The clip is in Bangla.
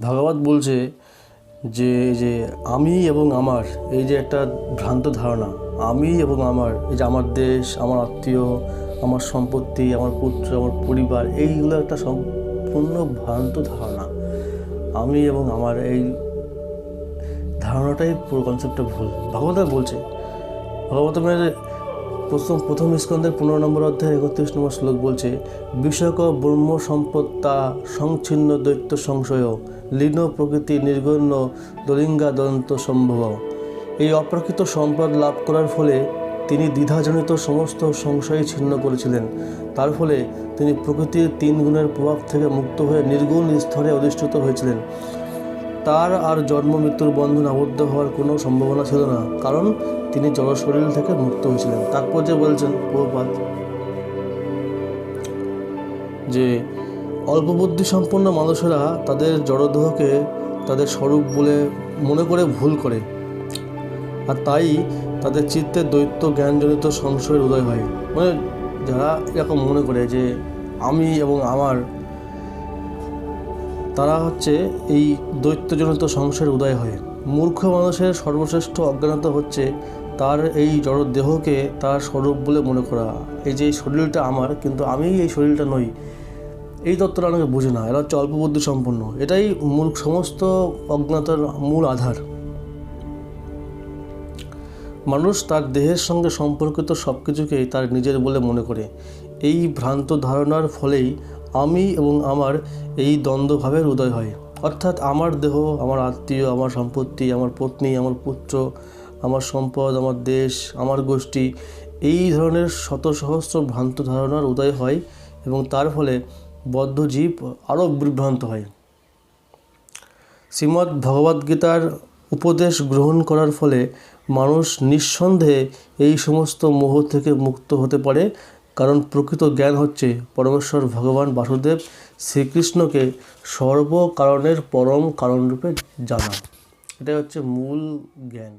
ভাগবত বলছে যে যে আমি এবং আমার, এই যে একটা ভ্রান্ত ধারণা, আমি এবং আমার, এই যে আমার দেশ, আমার আত্মীয়, আমার সম্পত্তি, আমার পুত্র, আমার পরিবার, এইগুলো একটা সম্পূর্ণ ভ্রান্ত ধারণা। আমি এবং আমার এই ধারণাটাই পুরো কনসেপ্টটা ভুল। ভাগবত বলছে, ভাগবতের প্রথম স্কন্ধের 15 নম্বর অধ্যায় 31 নম্বর শ্লোক বলছে, বিষয়ক ব্রহ্ম সম্পত্তা সংচ্ছিন্ন দৈত্য সংশয় লীন প্রকৃতি নির্গণ্য দলিঙ্গা দন্ত সম্ভব। এই অপ্রাকৃত সম্পদ লাভ করার ফলে তিনি দ্বিধাজনিত সমস্ত সংশয় ছিন্ন করেছিলেন। তার ফলে তিনি প্রকৃতির 3 গুণের প্রভাব থেকে মুক্ত হয়ে নির্গুণ স্তরে অধিষ্ঠিত হয়েছিলেন। তার আর জন্ম মৃত্যুর বন্ধন আবদ্ধ হওয়ার কোনো সম্ভাবনা ছিল না, কারণ তিনি জড় শরীর থেকে মুক্ত হয়েছিলেন। তারপর যে বলছেন প্রভুপাদ যে অল্প বুদ্ধি সম্পন্ন মানুষেরা তাদের জড়দেহকে তাদের স্বরূপ বলে মনে করে ভুল করে, আর তাই তাদের চিত্তে দ্বৈত জ্ঞানজনিত সংশয়ের উদয় হয়। মানে যারা এরকম মনে করে যে আমি এবং আমার, তারা হচ্ছে এই দ্বৈতজনিত সংশয়ের উদয় হয়। মূর্খ মানুষের সর্বশ্রেষ্ঠ অজ্ঞানতা হচ্ছে তার এই জড় দেহকে তার স্বরূপ বলে মনে করা। এই যে শরীরটা আমার, কিন্তু আমি এই শরীরটা নই, এই তত্ত্বটা অনেকে বুঝে না। এরা হচ্ছে অল্প বুদ্ধি সম্পন্ন। এটাই সমস্ত অজ্ঞানতার মূল আধার। মানুষ তার দেহের সঙ্গে সম্পর্কিত সব কিছুকেই তার নিজের বলে মনে করে। এই ভ্রান্ত ধারণার ফলেই আমি এবং আমার এই দ্বন্দ্বভাবের উদয় হয়। অর্থাৎ আমার দেহ, আমার আত্মীয়, আমার সম্পত্তি, আমার পত্নী, আমার পুত্র, আমার সম্পদ, আমার দেশ, আমার গোষ্ঠী, এই ধরনের শত সহস্র ভ্রান্ত ধারণার উদয় হয় এবং তার ফলে বদ্ধ জীব আরও বিভ্রান্ত হয়। শ্রীমদ্ ভগবদ্গীতার উপদেশ গ্রহণ করার ফলে মানুষ নিঃসন্দেহে এই সমস্ত মোহ থেকে মুক্ত হতে পারে, কারণ প্রকৃত জ্ঞান হচ্ছে পরমেশ্বর ভগবান বাসুদেব শ্রীকৃষ্ণকে সর্বকারণের পরম কারণরূপে জানা। এটাই হচ্ছে মূল জ্ঞান।